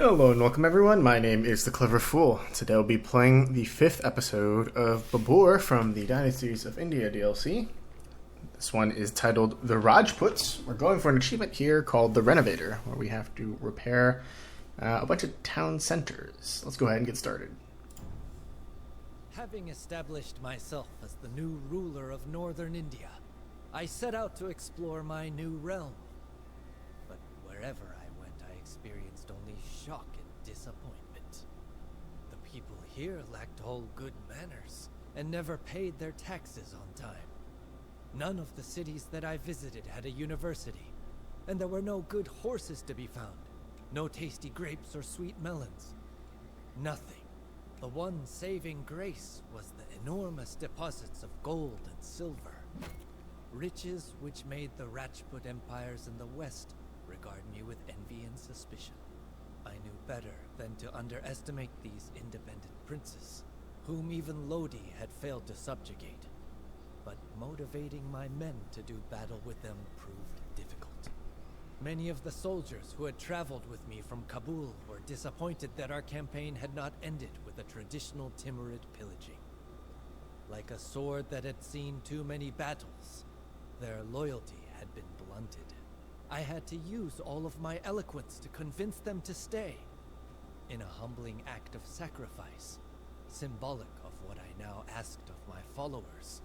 Hello and welcome everyone, my name is The Clever Fool. Today I'll be playing the 5th episode of Babur from the Dynasties of India DLC. This one is titled The Rajputs. We're going for an achievement here called the Renovator, where we have to repair a bunch of town centers. Let's go ahead and get started. Having established myself as the new ruler of northern India, I set out to explore my new realm. But wherever I went, I experienced only shock and disappointment. The people here lacked all good manners and never paid their taxes on time. None of the cities that I visited had a university, and there were no good horses to be found, no tasty grapes or sweet melons. Nothing. The one saving grace was the enormous deposits of gold and silver. Riches which made the Rajput empires in the west regard me with envy and suspicion. I knew better than to underestimate these independent princes, whom even Lodi had failed to subjugate. But motivating my men to do battle with them proved difficult. Many of the soldiers who had traveled with me from Kabul were disappointed that our campaign had not ended with a traditional Timurid pillaging. Like a sword that had seen too many battles, their loyalty had been blunted. I had to use all of my eloquence to convince them to stay. In a humbling act of sacrifice, symbolic of what I now asked of my followers,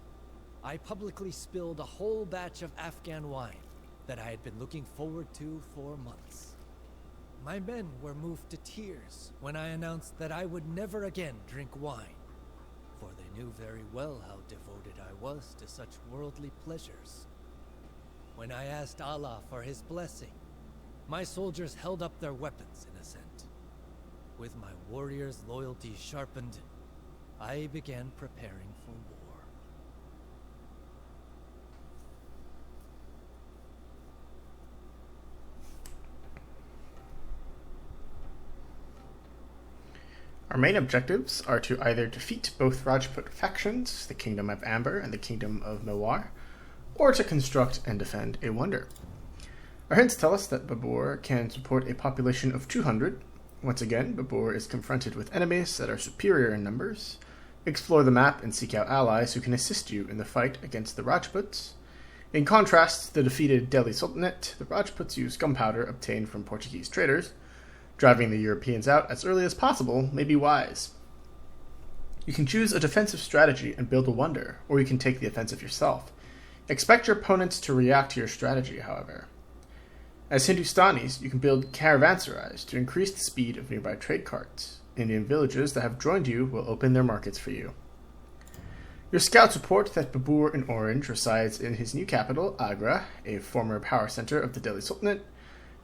I publicly spilled a whole batch of Afghan wine that I had been looking forward to for months. My men were moved to tears when I announced that I would never again drink wine, for they knew very well how devoted I was to such worldly pleasures. When I asked Allah for his blessing, my soldiers held up their weapons in assent. With my warriors' loyalty sharpened, I began preparing for war. Our main objectives are to either defeat both Rajput factions, the Kingdom of Amber and the Kingdom of Mewar, or to construct and defend a wonder. Our hints tell us that Babur can support a population of 200. Once again, Babur is confronted with enemies that are superior in numbers. Explore the map and seek out allies who can assist you in the fight against the Rajputs. In contrast to the defeated Delhi Sultanate, the Rajputs use gunpowder obtained from Portuguese traders. Driving the Europeans out as early as possible may be wise. You can choose a defensive strategy and build a wonder, or you can take the offensive yourself. Expect your opponents to react to your strategy, however. As Hindustanis, you can build caravanserais to increase the speed of nearby trade carts. Indian villages that have joined you will open their markets for you. Your scouts report that Babur in Orange resides in his new capital, Agra, a former power center of the Delhi Sultanate.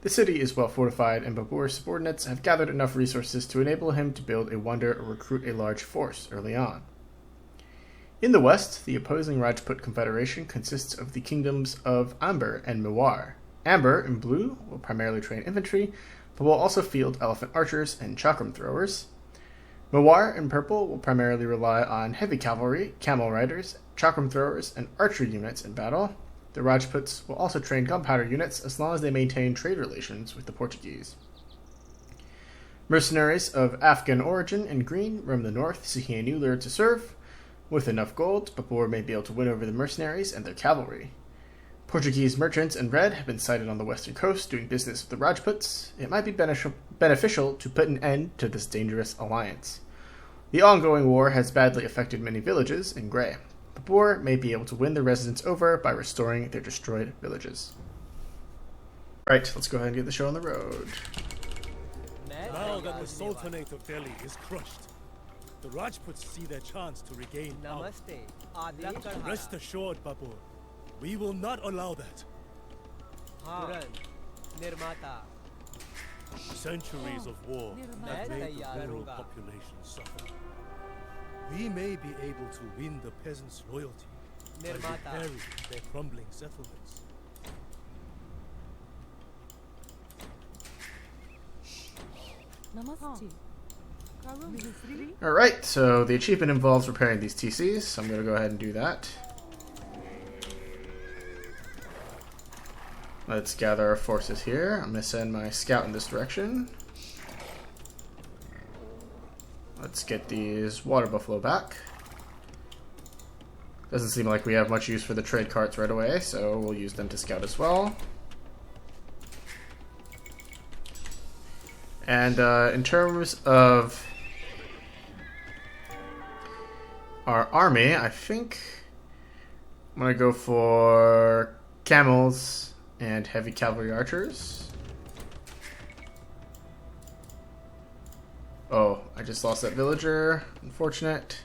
The city is well fortified, and Babur's subordinates have gathered enough resources to enable him to build a wonder or recruit a large force early on. In the west, the opposing Rajput confederation consists of the kingdoms of Amber and Mewar. Amber, in blue, will primarily train infantry, but will also field elephant archers and chakram throwers. Mewar, in purple, will primarily rely on heavy cavalry, camel riders, chakram throwers, and archery units in battle. The Rajputs will also train gunpowder units as long as they maintain trade relations with the Portuguese. Mercenaries of Afghan origin in green roam the north, seeking a new lure to serve. With enough gold, Babur may be able to win over the mercenaries and their cavalry. Portuguese merchants in red have been sighted on the western coast doing business with the Rajputs. It might be beneficial to put an end to this dangerous alliance. The ongoing war has badly affected many villages in gray. Babur may be able to win the residents over by restoring their destroyed villages. Right, let's go ahead and get the show on the road. Now that the Sultanate of Delhi is crushed, the Rajputs see their chance to regain power. Rest assured, Babur, we will not allow that. Centuries of war have made the rural population suffer. We may be able to win the peasants' loyalty by repairing their crumbling settlements. Alright, so the achievement involves repairing these TCs, so I'm going to go ahead and do that. Let's gather our forces here. I'm going to send my scout in this direction. Let's get these water buffalo back. Doesn't seem like we have much use for the trade carts right away, so we'll use them to scout as well. And in terms of our army, I think I'm going to go for camels and heavy cavalry archers. Oh, I just lost that villager. Unfortunate.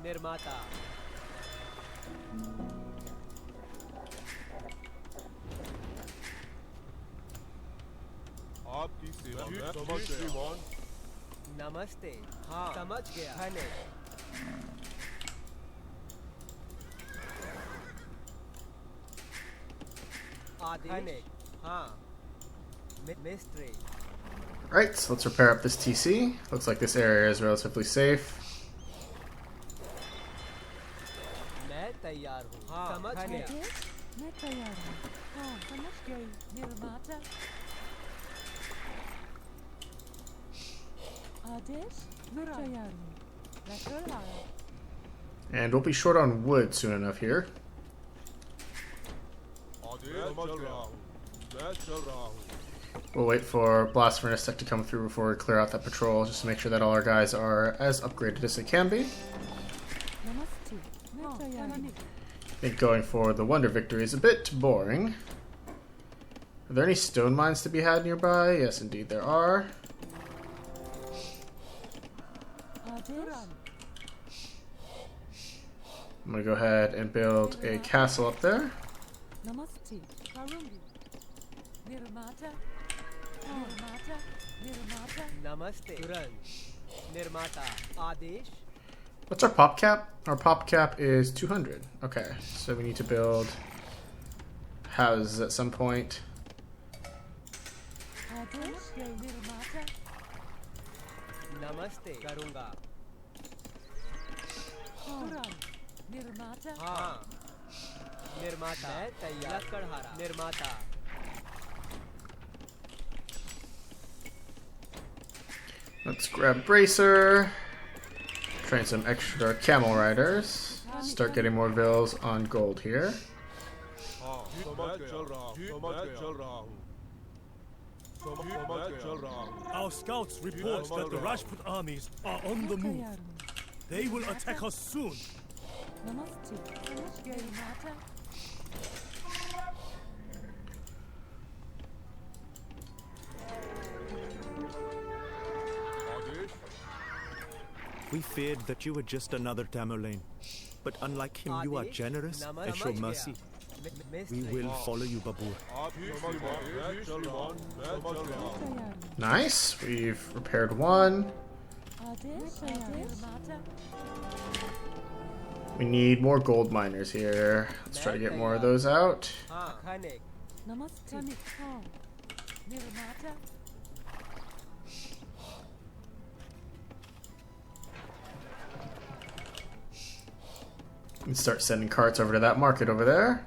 Nirmata. आपकी सेवा में समझ गया। नमस्ते। हाँ, समझ गया। खाने। आदेश। हाँ। Mystery. Right, so let's repair up this TC. Looks like this area is relatively safe. मैं तैयार हूँ। हाँ, समझ गया। मैं तैयार हूँ। हाँ, समझ गई। निर्माता। आदेश, मैं तैयार हूँ। लेकर आया। And we'll be short on wood soon enough here. We'll wait for Blast Furnace Tech to come through before we clear out that patrol, just to make sure that all our guys are as upgraded as they can be. I think going for the Wonder Victory is a bit boring. Are there any stone mines to be had nearby? Yes, indeed there are. I'm going to go ahead and build a castle up there. What's our pop cap? Our pop cap is 200. Okay, so we need to build houses at some point. नमस्ते करूँगा। निर्माता। हाँ। निर्माता। मैं तैयार। लकड़हारा। निर्माता। Let's grab Bracer. Train some extra camel riders. Start getting more vills on gold here. Our scouts report that the Rajput armies are on the move. They will attack us soon. We feared that you were just another Tamerlane, but unlike him, you are generous and show mercy. We will follow you, Babur. Nice. We've repaired one. We need more gold miners here. Let's try to get more of those out. And start sending carts over to that market over there.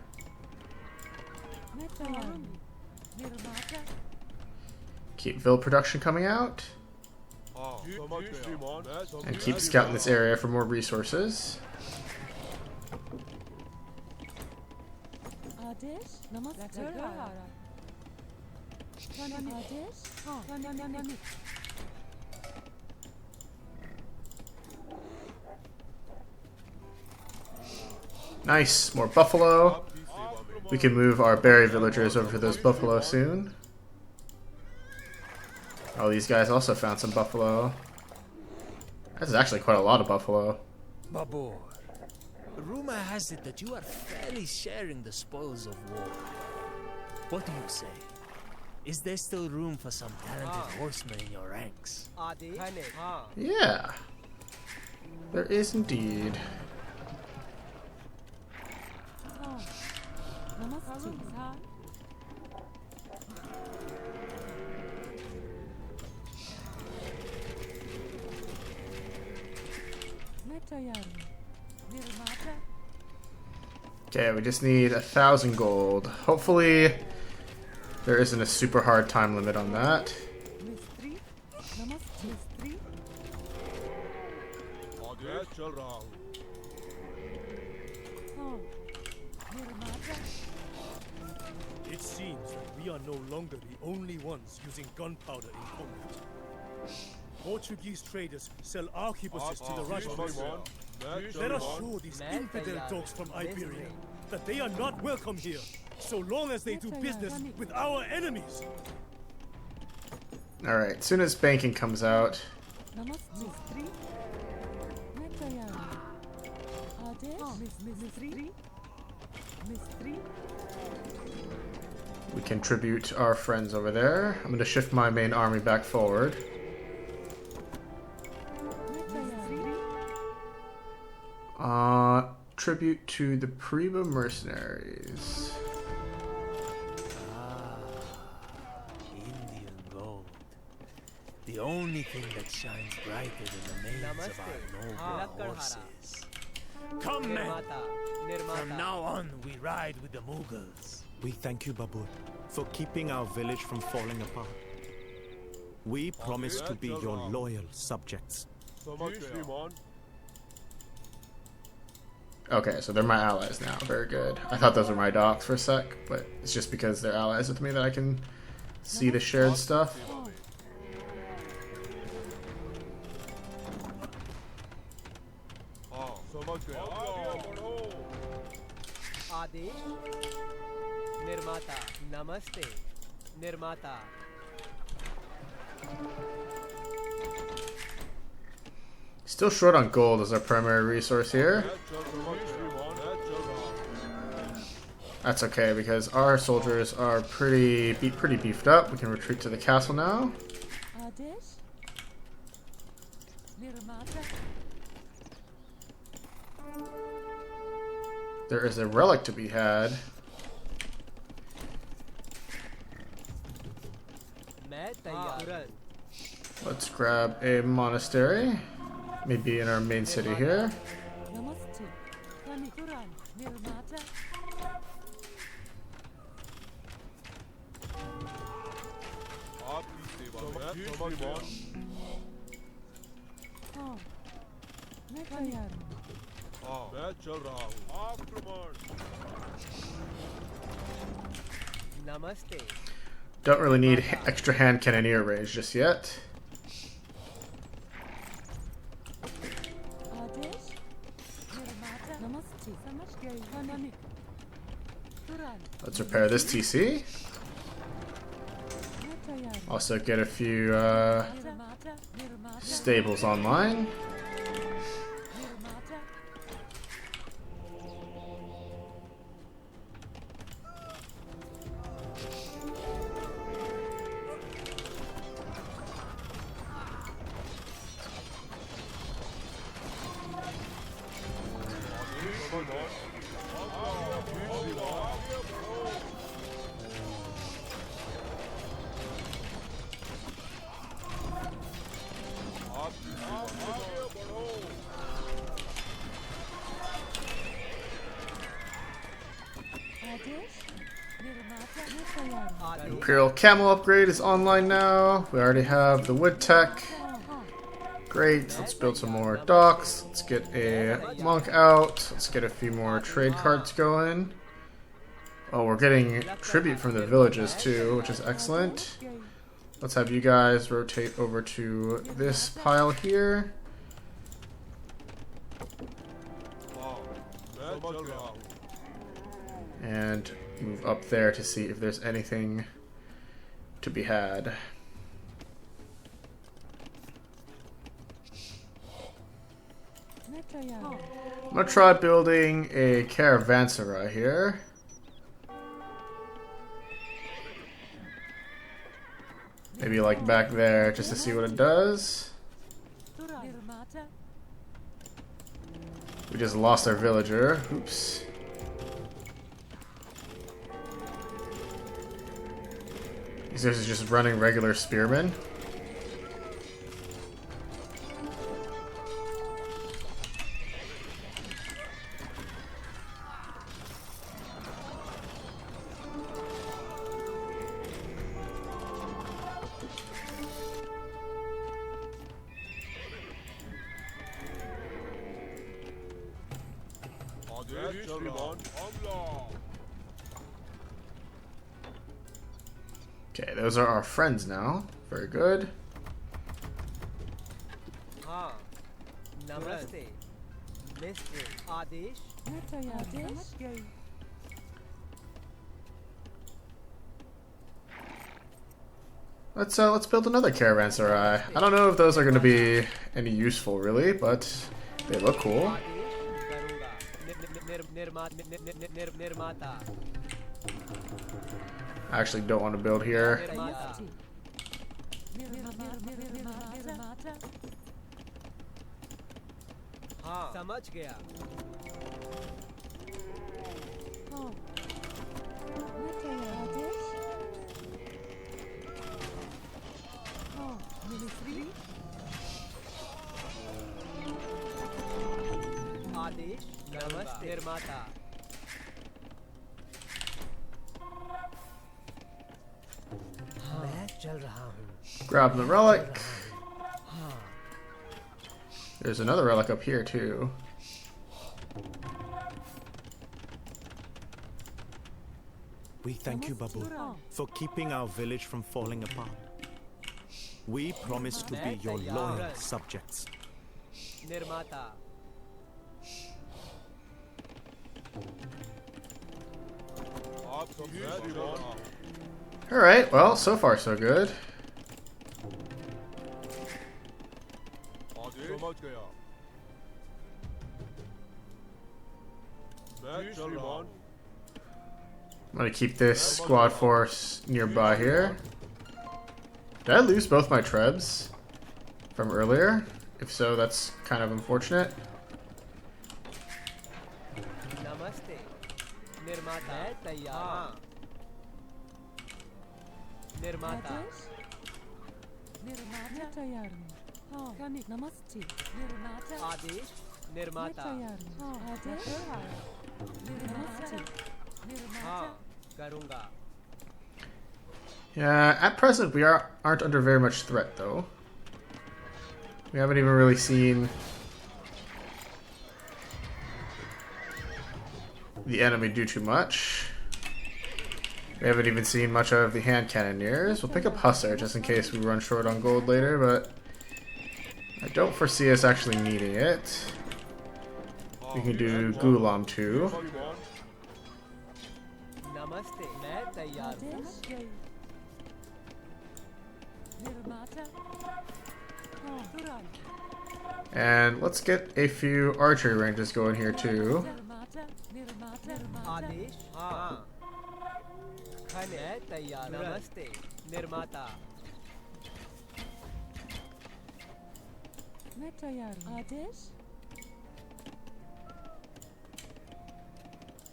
Keep Vill production coming out. And keep scouting this area for more resources. Nice, more buffalo. We can move our berry villagers over to those buffalo soon. Oh, these guys also found some buffalo. That's actually quite a lot of buffalo. Babur, rumor has it that you are fairly sharing the spoils of war. What do you say? Is there still room for some talented horsemen in your ranks? Yeah, there is indeed. Okay, we just need 1,000 gold. Hopefully, there isn't a super hard time limit on that. It seems that we are no longer the only ones using gunpowder in combat. Portuguese traders sell arquebuses to the Rajputs. Let us show these infidel dogs from Iberia that they are not welcome here, so long as they do business with our enemies. Alright, as soon as banking comes out, we can tribute our friends over there. I'm going to shift my main army back forward. Tribute to the Prima mercenaries. Indian gold. The only thing that shines brighter than the manes of our noble horses. Come, men! From now on, we ride with the Mughals. We thank you, Babur, for keeping our village from falling apart. We promise to be your loyal subjects. Okay, so they're my allies now. Very good. I thought those were my docs for a sec, but it's just because they're allies with me that I can see the shared stuff. Nirmata, namaste. Nirmata. Still short on gold as our primary resource here. That's okay because our soldiers are pretty beefed up. We can retreat to the castle now. There is a relic to be had. Let's grab a monastery. Maybe in our main city here. Namaste. Don't really need extra hand cannoneer range just yet. Let's repair this TC. Also get a few stables online. Imperial Camel upgrade is online now. We already have the wood tech. Great. Let's build some more docks. Let's get a monk out. Let's get a few more trade cards going. Oh, we're getting tribute from the villages too, which is excellent. Let's have you guys rotate over to this pile here. And move up there to see if there's anything to be had. I'm gonna try building a caravanserai here. Maybe like back there just to see what it does. We just lost our villager. Oops. These are just running regular spearmen. Okay, those are our friends now. Very good. हाँ नमस्ते mister आदेश मैं तैयार हूँ। समझ गई। Let's build another caravanserai. I don't know if those are going to be any useful really, but they look cool. निर्माता I actually don't want to build here. हाँ समझ गया मैं तैयार आदेश। मिलिट्री। आदेश नमस्ते निर्माता मैं चल रहा हूँ Grab the relic. There's another relic up here too. We thank you, Babur, for keeping our village from falling apart. We promise to be your loyal subjects. निर्माता Alright, well, so far so good. I'm gonna keep this squad force nearby here. Did I lose both my trebs from earlier? If so, that's kind of unfortunate. नमस्ते निर्माता मैं तैयार निर्माता मैं तैयार हूँ। हाँ कनिक नमस्ते। निर्माता। आदेश मैं निर्माता तैयार हूँ। हाँ आदेश। नमस्ते। निर्माता। हाँ करूँगा Yeah, at present we aren't under very much threat though. We haven't even really seen the enemy do too much. We haven't even seen much of the hand cannoneers. We'll pick up Hussar just in case we run short on gold later, but I don't foresee us actually needing it. We can do Gulam too. नमस्ते मैं तैयार हूँ समझ गई। निर्माता। हाँ तुरंत। And let's get a few archery ranges going here too. निर्माता। निर्माता। आदेश हाँ मैं तैयार नमस्ते निर्माता मैं तैयार हूँ। आदेश।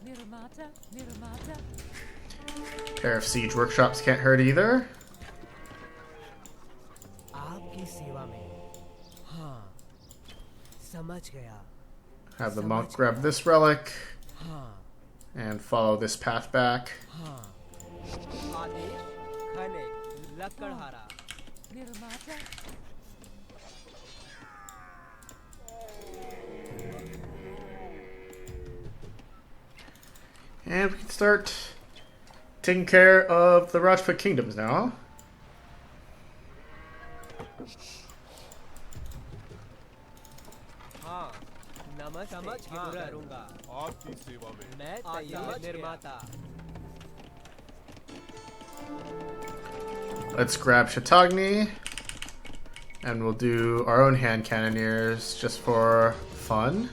निर्माता। निर्माता। Pair of siege workshops can't hurt either. आपकी सेवा में हाँ समझ गया Have the monk grab this relic हाँ and follow this path back. हाँ आदेश खने लकड़हारा निर्माता। And we can start taking care of the Rajput kingdoms now. हाँ नमस्ते समझ हाँ करूँगा आपकी सेवा में मैं तैयार निर्माता Let's grab Chautauqua, and we'll do our own hand cannoneers just for fun.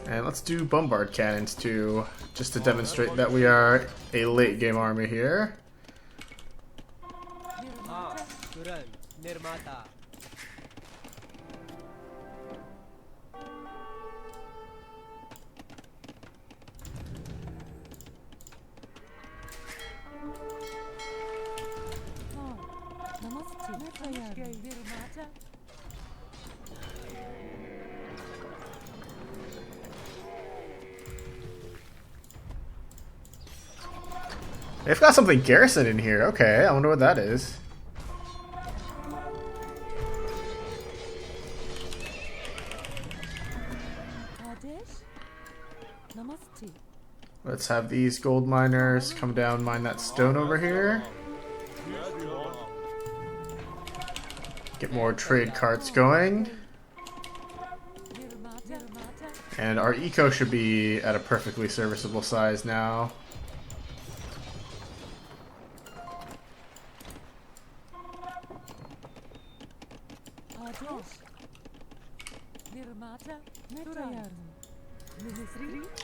And let's do bombard cannons too, just to demonstrate that we are a late game army here. हाँ तुरंत निर्माता हाँ नमस्ते। मैं तैयार हूँ। निर्माता। They've got something garrison in here. Okay, I wonder what that is. Namaste. Let's have these gold miners come down, mine that stone over here. Get more trade carts going. And our eco should be at a perfectly serviceable size now.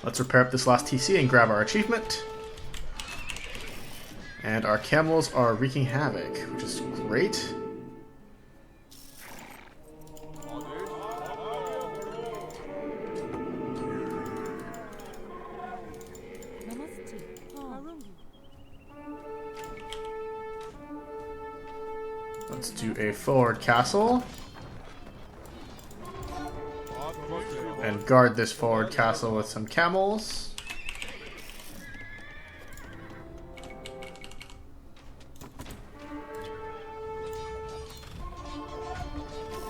Let's repair up this last TC and grab our achievement. And our camels are wreaking havoc, which is great. Let's do a forward castle. And guard this forward castle with some camels.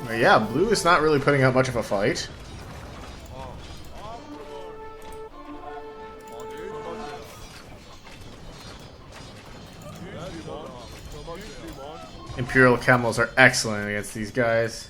But yeah, blue is not really putting up much of a fight. Imperial camels are excellent against these guys.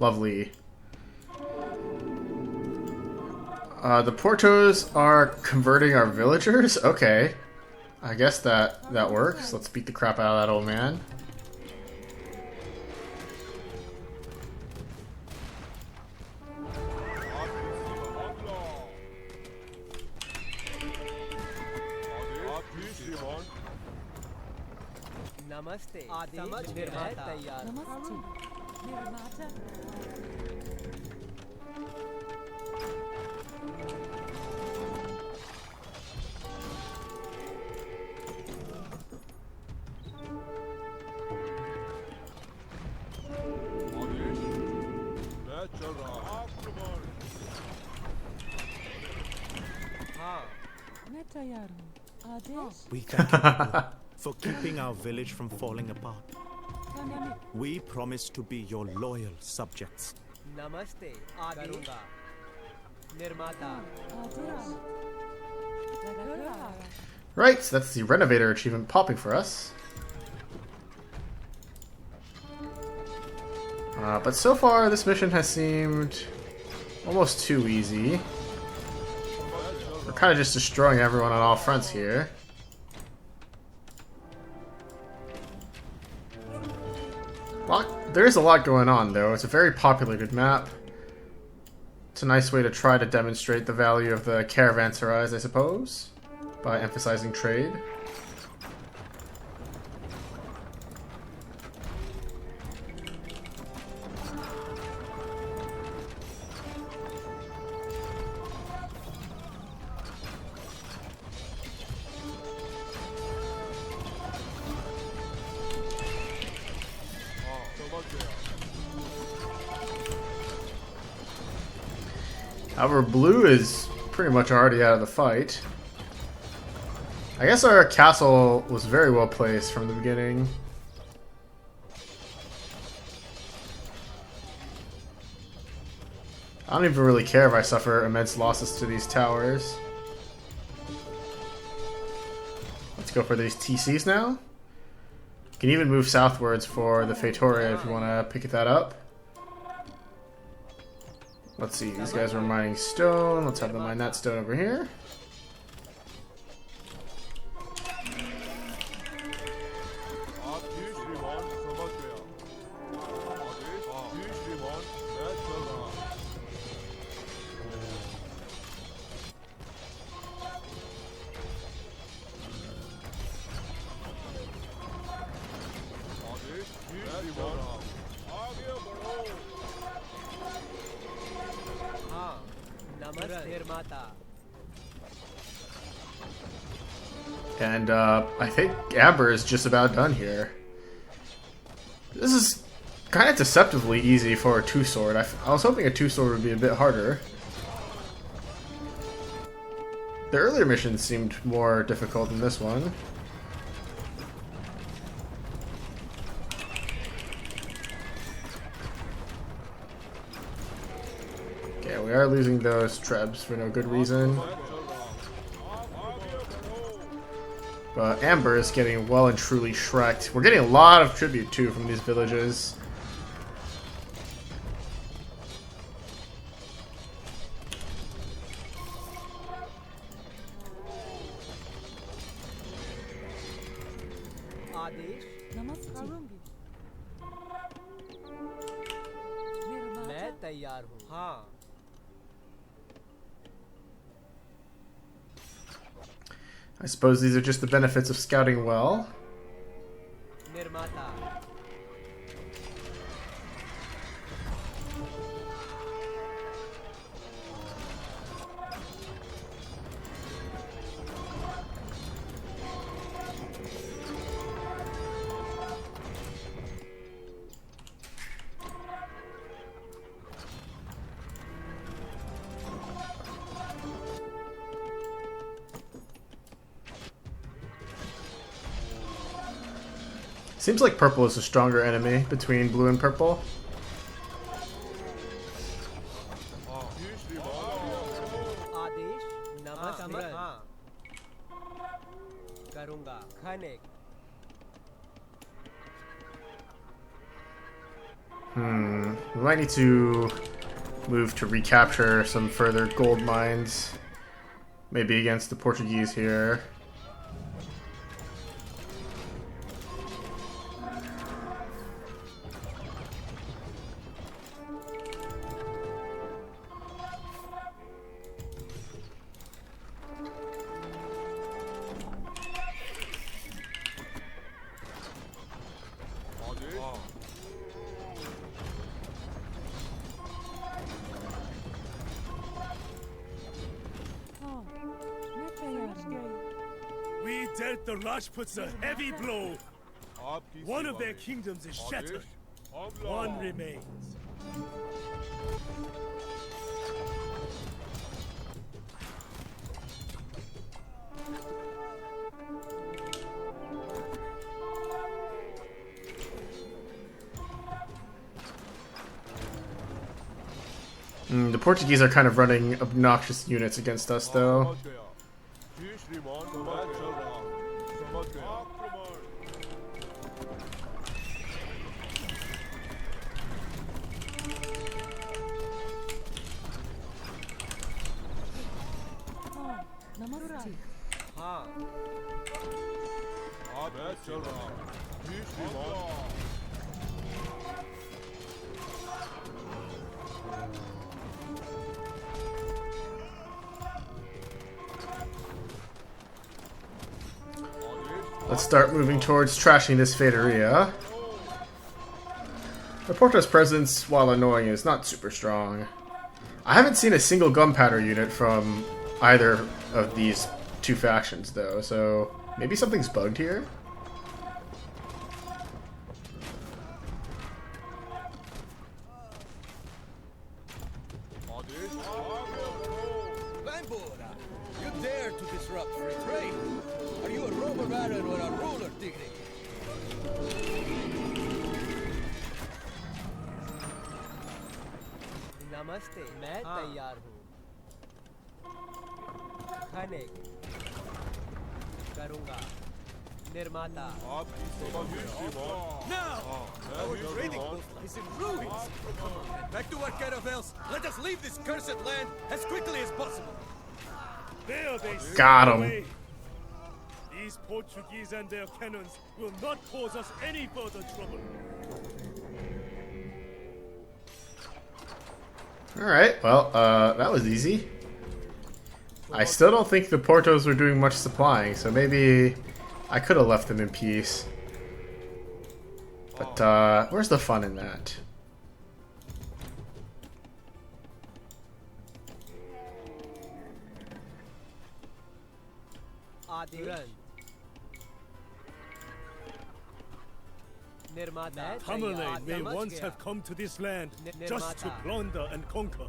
Lovely. The Portos are converting our villagers? Okay. I guess that works. Let's beat the crap out of that old man. नमस्ते आदेश निर्माता तैयार Namaste. Nirmata. Netayaru. Adesh. We thank you, Babur, for keeping our village from falling apart. We promise to be your loyal subjects. नमस्ते आदेश निर्माता Right, so that's the Renovator achievement popping for us. But so far, this mission has seemed almost too easy. We're kind of just destroying everyone on all fronts here. There is a lot going on, though. It's a very populated map. It's a nice way to try to demonstrate the value of the caravanserais, I suppose, by emphasizing trade. However, blue is pretty much already out of the fight. I guess our castle was very well placed from the beginning. I don't even really care if I suffer immense losses to these towers. Let's go for these TCs now. You can even move southwards for the Feitoria if you want to pick that up. Let's see, these guys are mining stone. Let's have them mine that stone over here. And I think Amber is just about done here. This is kind of deceptively easy for a two-sword. I was hoping a two-sword would be a bit harder. The earlier missions seemed more difficult than this one. Okay, we are losing those trebs for no good reason. But Amber is getting well and truly shreked. We're getting a lot of tribute too from these villages. मैं तैयार हूँ हाँ I suppose these are just the benefits of scouting well. निर्माता Seems like purple is a stronger enemy between blue and purple. आदेश नमस्ते हाँ करूँगा खाने We might need to move to recapture some further gold mines. Maybe against the Portuguese here. We dealt the Rajputs a heavy blow. One of their kingdoms is shattered. One remains. The Portuguese are kind of running obnoxious units against us, though. हाँ Let's start moving towards trashing this Feitoria. Porto's presence, while annoying, is not super strong. I haven't seen a single gunpowder unit from either of these two factions, though, so maybe something's bugged here? Babur, you dare to disrupt free trade? Are you a robber baron or a ruler, Tigre? नमस्ते मैं तैयार हूँ खाने करूँगा निर्माता Now! Our trading post is in ruins! Back to our caravels! Let us leave this cursed land as quickly as possible! There they Got sail 'em. away. These Portuguese and their cannons will not cause us any further trouble. Alright, well, that was easy. I still don't think the Portos were doing much supplying, so maybe I could have left them in peace. But, where's the fun in that? आदेश निर्माता Tamerlane may समझ once गया। have come to this land just to plunder and conquer,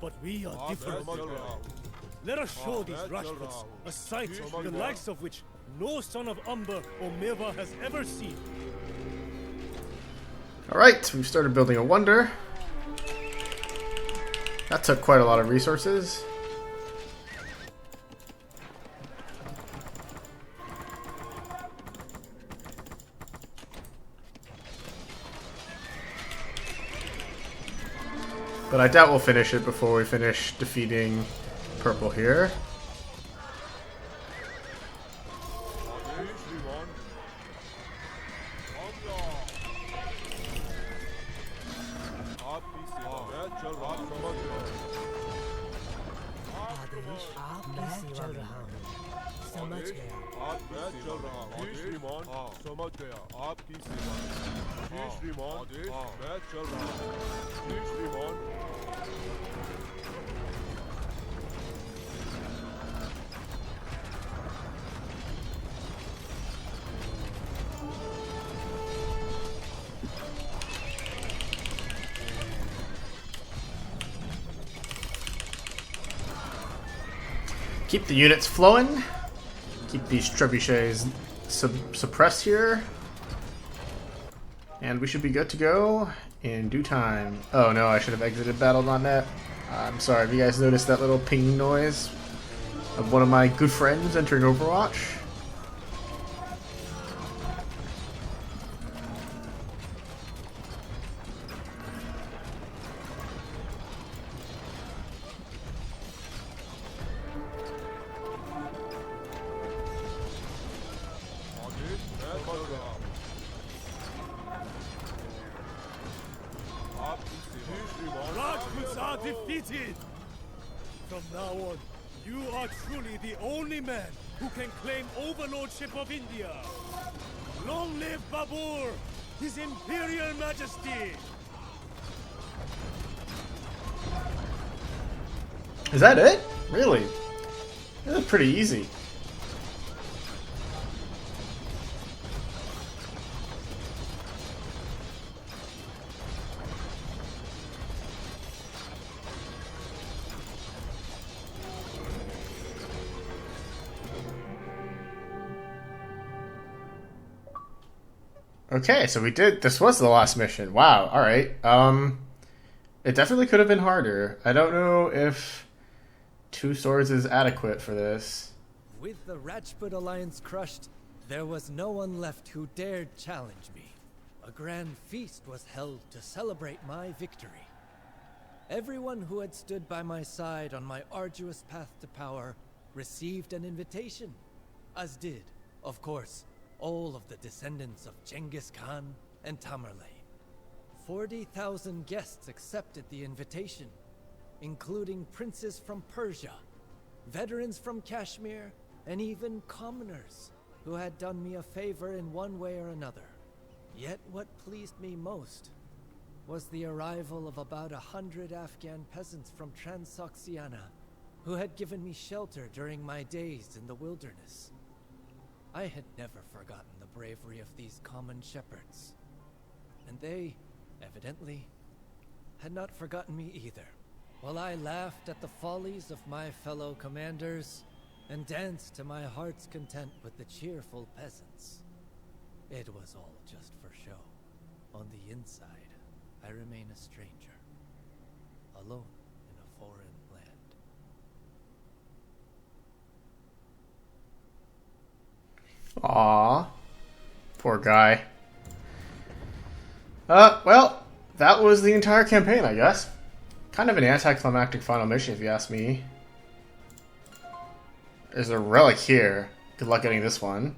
but we are different. Let us show these Rajputs a sight the likes of which no son of Umber or Meva has ever seen. Alright, we've started building a wonder. That took quite a lot of resources. But I doubt we'll finish it before we finish defeating purple here. आदेश मैं चल रहा हूँ समझ गया मैं चल रहा हूँ श्रीमान समझ गया आपकी सेवा जी श्रीमान मैं चल रहा हूँ जी श्रीमान Keep the units flowing. Keep these trebuchets suppressed here. And we should be good to go in due time. Oh no, I should have exited battle.net. I'm sorry, have you guys noticed that little ping noise of one of my good friends entering Overwatch? Rajputs are defeated! From now on, you are truly the only man who can claim overlordship of India. Long live Babur, His Imperial Majesty! Is that it? Really? That was pretty easy. Okay, so we did. This was the last mission. Wow. All right. It definitely could have been harder. I don't know if 2 swords is adequate for this. With the Rajput alliance crushed, there was no one left who dared challenge me. A grand feast was held to celebrate my victory. Everyone who had stood by my side on my arduous path to power received an invitation, as did, of course, all of the descendants of Genghis Khan and Tamerlane. 40,000 guests accepted the invitation, including princes from Persia, veterans from Kashmir, and even commoners who had done me a favor in one way or another. Yet what pleased me most was the arrival of about 100 Afghan peasants from Transoxiana who had given me shelter during my days in the wilderness. I had never forgotten the bravery of these common shepherds, and they, evidently, had not forgotten me either. While I laughed at the follies of my fellow commanders and danced to my heart's content with the cheerful peasants. It was all just for show. On the inside, I remain a stranger, alone in a foreign land. Aww. Poor guy. Well, that was the entire campaign, I guess. Kind of an anticlimactic final mission, if you ask me. There's a relic here. Good luck getting this one.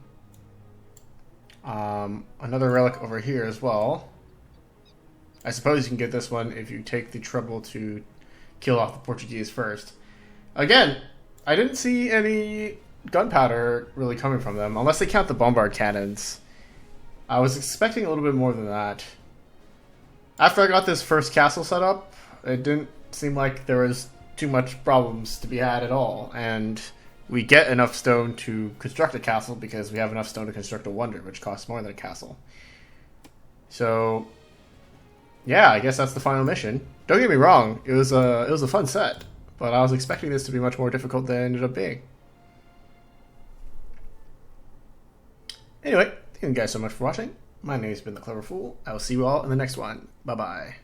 Another relic over here as well. I suppose you can get this one if you take the trouble to kill off the Portuguese first. Again, I didn't see any gunpowder really coming from them, unless they count the bombard cannons. I was expecting a little bit more than that. After I got this first castle set up, it didn't seem like there was too much problems to be had at all, and we get enough stone to construct a castle because we have enough stone to construct a wonder, which costs more than a castle. So, yeah, I guess that's the final mission. Don't get me wrong, it was a fun set, but I was expecting this to be much more difficult than it ended up being. Anyway, thank you guys so much for watching. My name's been The Clever Fool. I will see you all in the next one. Bye-bye.